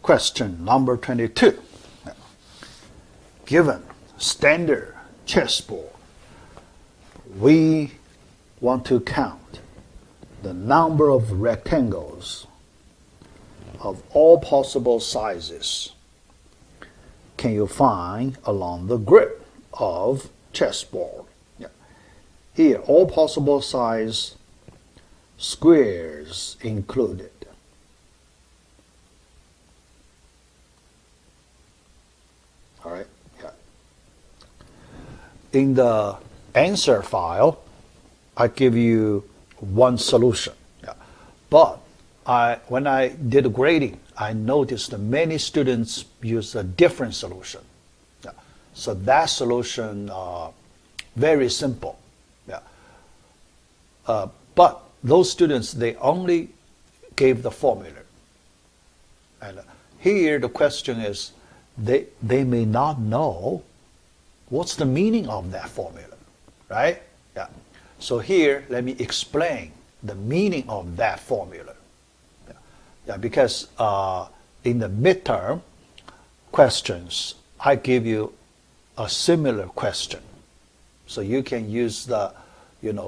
Question number 22. Given standard chessboard, we want to count the number of rectangles of all possible sizes. Can you find along the grid of chessboard? Here, all possible size, squares included. All right. Yeah. In the answer file, I give you one solution. Yeah. But when I did grading, I noticed that many students use a different solution. Yeah. So that solution, very simple. Yeah. But those students, they only gave the formula. And here the question is, they may not know what's the meaning of that formula, right? Yeah. So here, let me explain the meaning of that formula. Yeah, because in the midterm questions, I give you a similar question. So you can use the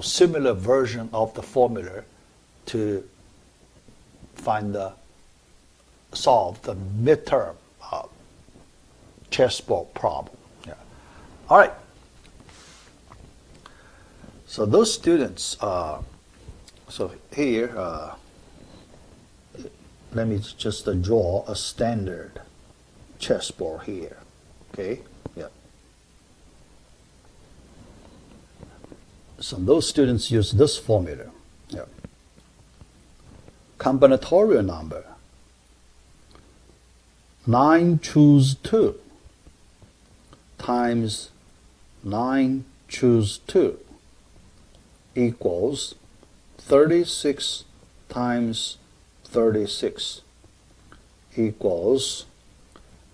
similar version of the formula to solve the midterm chessboard problem. Yeah. All right. So those students, so here, let me just draw a standard chessboard here. Okay. Yeah. So those students use this formula. Yeah. Combinatorial number 9 choose 2 times 9 choose 2 equals 36 times 36 equals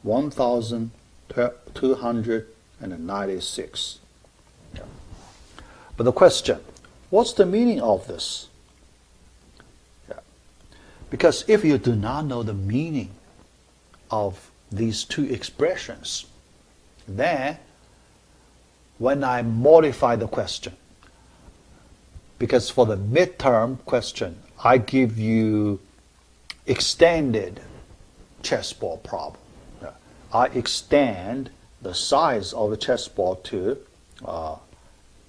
1,296. Yeah. But the question, what's the meaning of this? Yeah. Because if you do not know the meaning of these two expressions, then when I modify the question, because for the midterm question, I give you extended chessboard problem. I extend the size of the chessboard to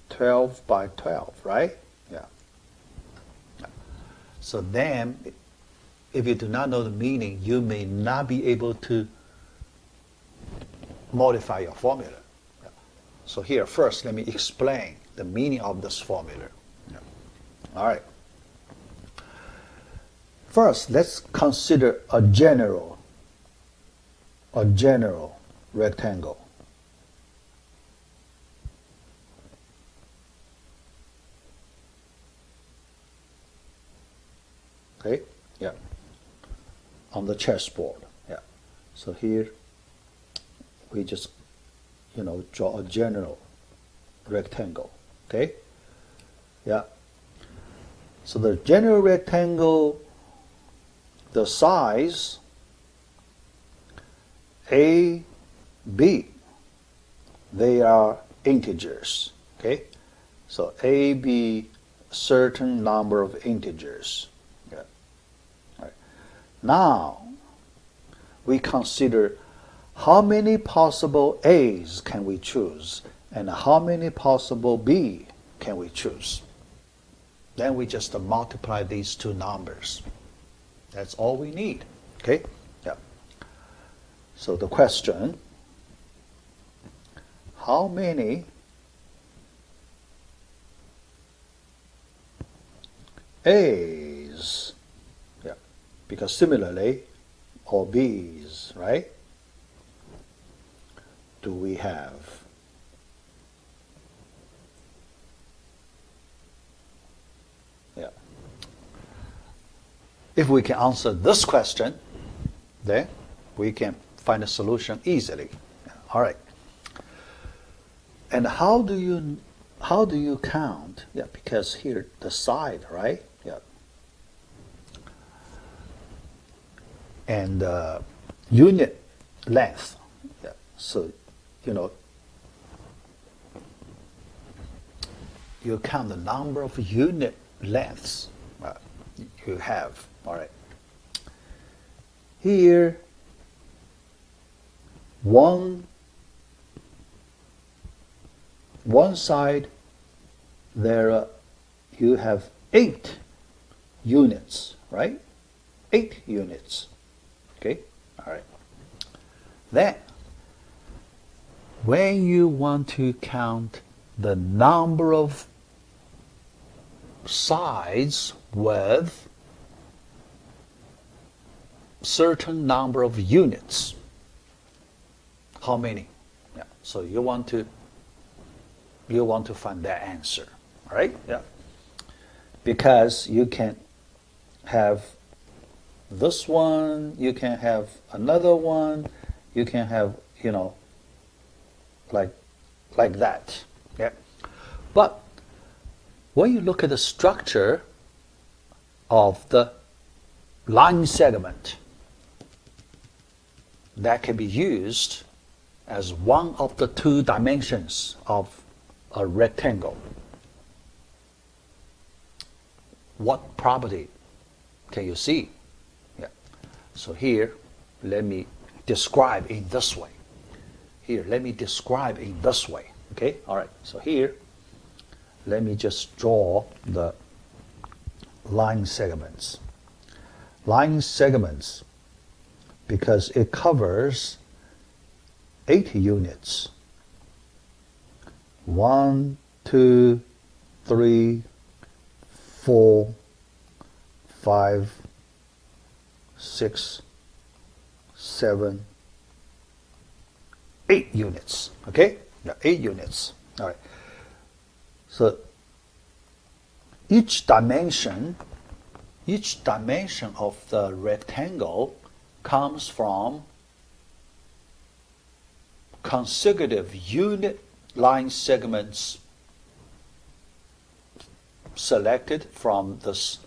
12 by 12, right? Yeah. So then, if you do not know the meaning, you may not be able to modify your formula. Yeah. So here, first, let me explain the meaning of this formula. Yeah. All right. First, let's consider a general rectangle. Okay? Yeah. On the chessboard. Yeah. So here we just draw a general rectangle. Okay? Yeah. So the general rectangle, the size A, B, they are integers. Okay? So A, B, certain number of integers. Yeah. All right. Now we consider how many possible A's can we choose and how many possible B can we choose. Then we just multiply these two numbers. That's all we need. Okay? Yeah. So the question, how many A's, yeah, because similarly, or B's, right, do we have? Yeah. If we can answer this question, then we can find a solution easily. All right. And how do you count? Yeah, because here the side, right? Yeah. And unit length. Yeah. So, you count the number of unit lengths you have. All right. Here, one side, there you have 8 units, right? 8 units. Okay? All right. Then, when you want to count the number of sides with certain number of units, how many? Yeah. So you want to find that answer, all right? Yeah. Because you can have this one, you can have another one, you can have, like that. Yeah. But when you look at the structure of the line segment, that can be used as one of the 2 dimensions of a rectangle. What property can you see? Yeah. So here, let me describe in this way. Okay? All right. So here, let me just draw the line segments. Line segments, because it covers 8 units. 1, 2, 3, 4, 5, 6, 7, 8 units. Okay? Yeah, 8 units. All right. So each dimension of the rectangle comes from consecutive unit line segments selected from this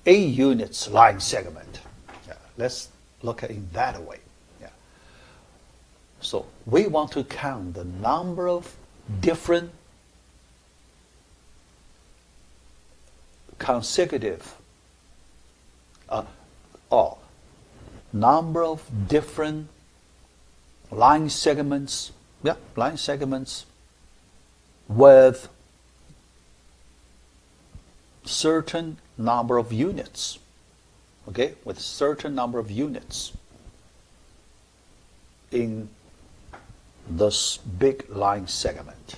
8 units line segment. Yeah, let's look at it in that way. Yeah. So we want to count the number of different consecutive number of different line segments, with certain number of units. Okay, with certain number of units in this big line segment.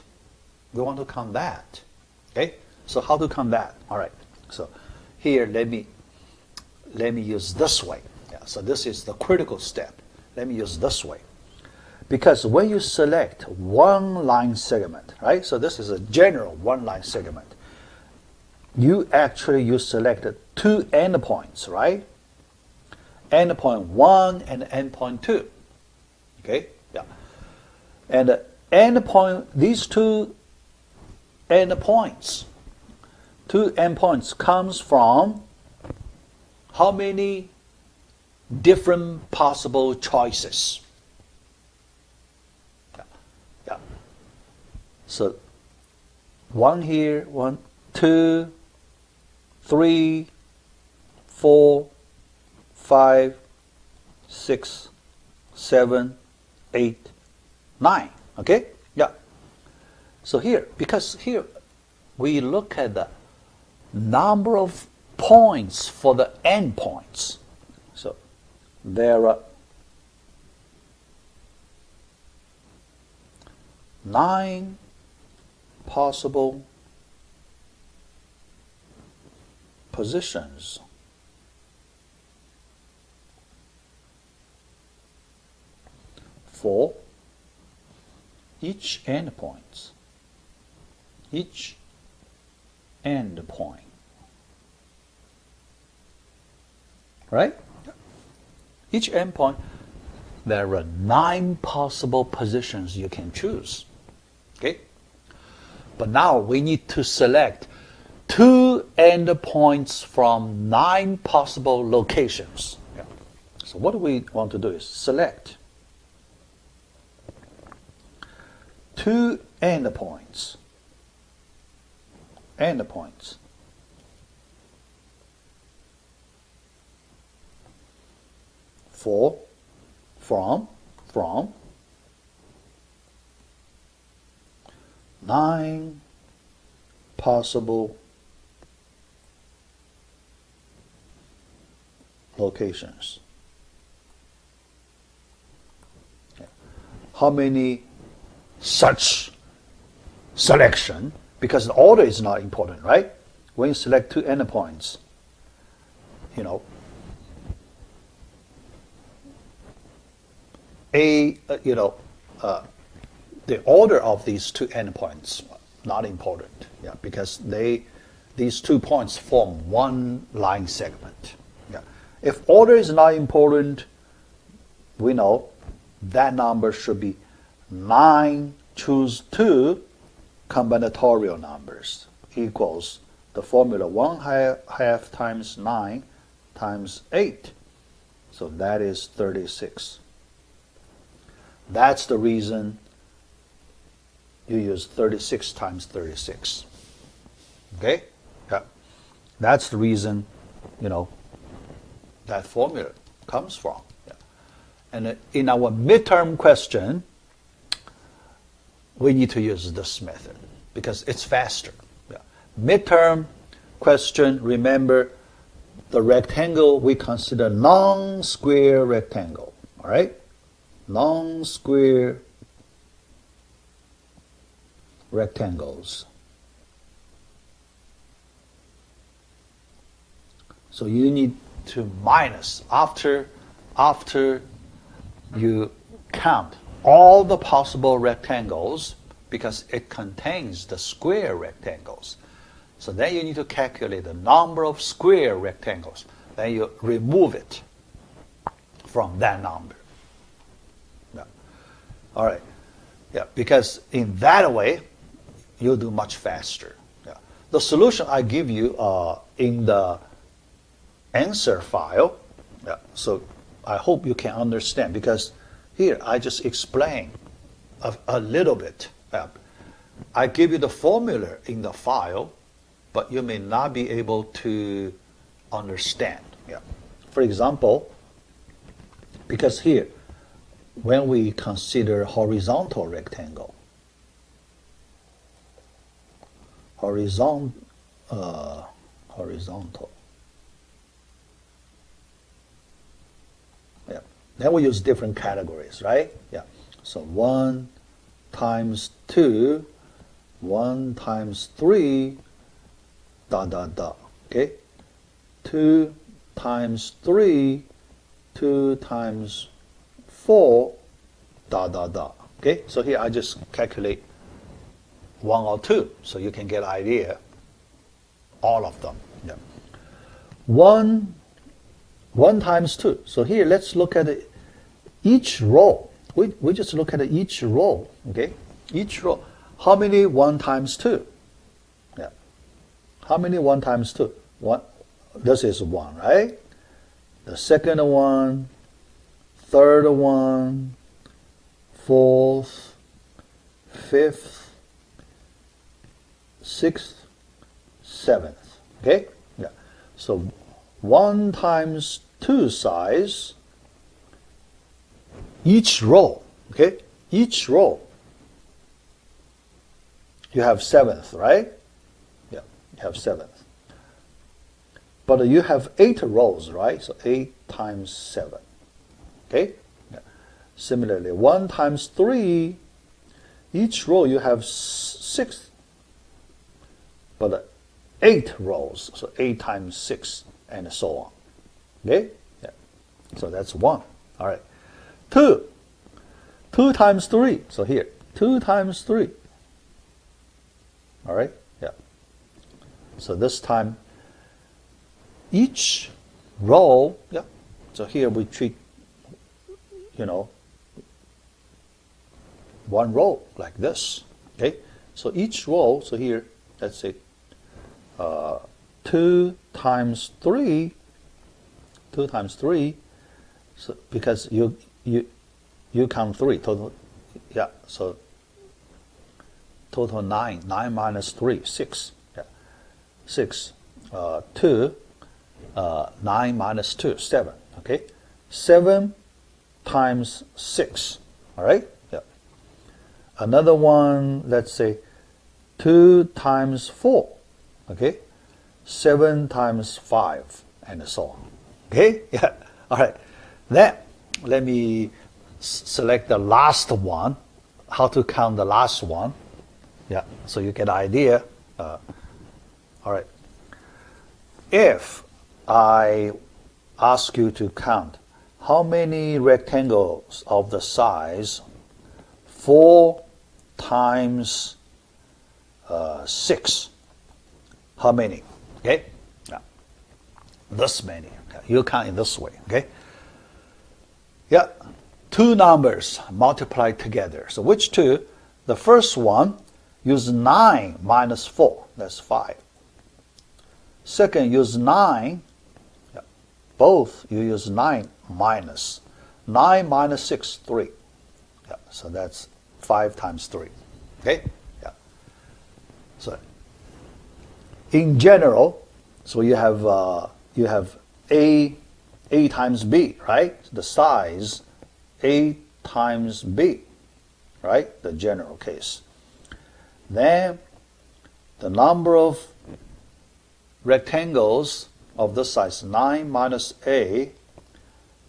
We want to count that. Okay, so how to count that? All right. So here, let me use this way. Yeah, so this is the critical step. Let me use this way. Because when you select one line segment, right? So this is a general one line segment. You selected 2 endpoints, right? Endpoint 1 and endpoint 2. Okay? Yeah. And these 2 endpoints comes from how many different possible choices? Yeah. So 1 here, 1, 2, 3, 4, 5, 6, 7, 8, 9. Okay? Yeah. So here, because here we look at the number of points for the endpoints. So there are 9 possible positions for each endpoint. Right? Each endpoint, there are 9 possible positions you can choose. Okay? But now we need to select 2 endpoints from 9 possible locations. Yeah. So what we want to do is select two endpoints. From 9 possible locations. How many such selection? Because the order is not important, right? When you select two endpoints, the order of these two endpoints not important, because these 2 points form one line segment. If order is not important, we know that number should be 9 choose 2 combinatorial numbers equals the formula 1/2 times 9 times 8. So that is 36. That's the reason you use 36 times 36. Okay? Yeah. That's the reason, that formula comes from. Yeah. And in our midterm question, we need to use this method because it's faster. Yeah. Midterm question, remember the rectangle we consider non-square rectangle. All right? Non-square rectangles. So you need to minus after you count all the possible rectangles because it contains the square rectangles. So then you need to calculate the number of square rectangles. Then you remove it from that number. Yeah. All right. Yeah, because in that way, you'll do much faster. Yeah. The solution I give you in the answer file. Yeah. So I hope you can understand because here I just explain a little bit. I give you the formula in the file, but you may not be able to understand. Yeah. For example, because here, when we consider horizontal rectangle, horizontal. Yeah. Then we use different categories, right? Yeah. So 1 times 2, 1 times 3, ... Okay? 2 times 3, 2 times 4, ... Okay? So here I just calculate 1 or 2, so you can get an idea, all of them. Yeah. 1 times 2. So here let's look at each row. We just look at each row, okay? Each row. How many 1 times 2? Yeah. How many 1 times 2? 1. This is 1, right? The second one, third one, fourth, fifth, sixth, seventh. Okay? Yeah. So 1 times 2 size, each row, okay? Each row, you have 7th, right? Yeah, you have 7th. But you have 8 rows, right? So 8 times 7. Okay? Yeah. Similarly, 1 times 3, each row you have 6. But 8 rows, so 8 times 6, and so on. Okay? Yeah. So that's 1. All right. 2. 2 times 3. So here, 2 times 3. All right? Yeah. So this time, each row, yeah. So here we treat, one row like this. Okay? So each row, so here, let's say 2 times 3, 2 times 3, So because you count 3 total, yeah. So total 9. 9 minus 3, 6. Yeah, 6. 2. 9 minus 2, 7. Okay, 7 times 6. All right. Yeah. Another one. Let's say 2 times 4. Okay, 7 times 5, and so on. Okay. Yeah. All right. Then let me select the last one. How to count the last one? Yeah. So you get an idea. All right. If I ask you to count how many rectangles of the size 4 times 6, how many? Okay, yeah. This many. Okay. You count in this way. Okay. Yeah, 2 numbers multiplied together. So which 2? The first one, use 9 minus 4. That's 5. Second, use 9. Yeah. Both you use 9 minus. 9 minus 6, 3. Yeah. So that's 5 times 3. Okay? Yeah. So in general, so you have A times B, right? The size A times B, right? The general case. Then the number of rectangles of this size 9 minus A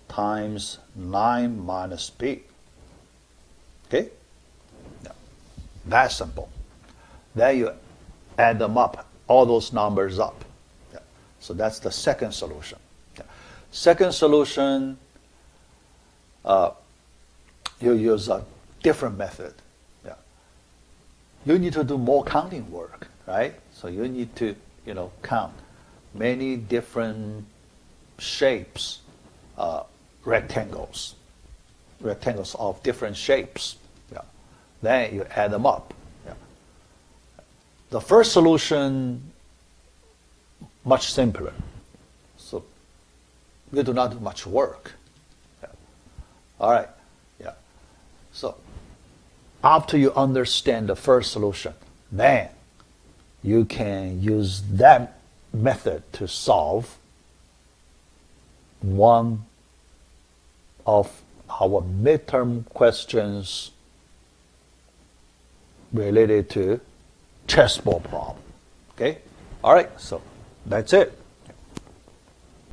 times 9 minus B. Okay? Yeah. That's simple. Then you add them up, all those numbers up. Yeah. So that's the second solution. Yeah. Second solution, you use a different method. Yeah. You need to do more counting work, right? So you need to count many different shapes, rectangles of different shapes. Yeah. Then you add them up. Yeah. The first solution, much simpler. So you do not do much work. Yeah. All right. Yeah. So after you understand the first solution, then you can use that method to solve one of our midterm questions related to chessboard problem. Okay? All right, so that's it.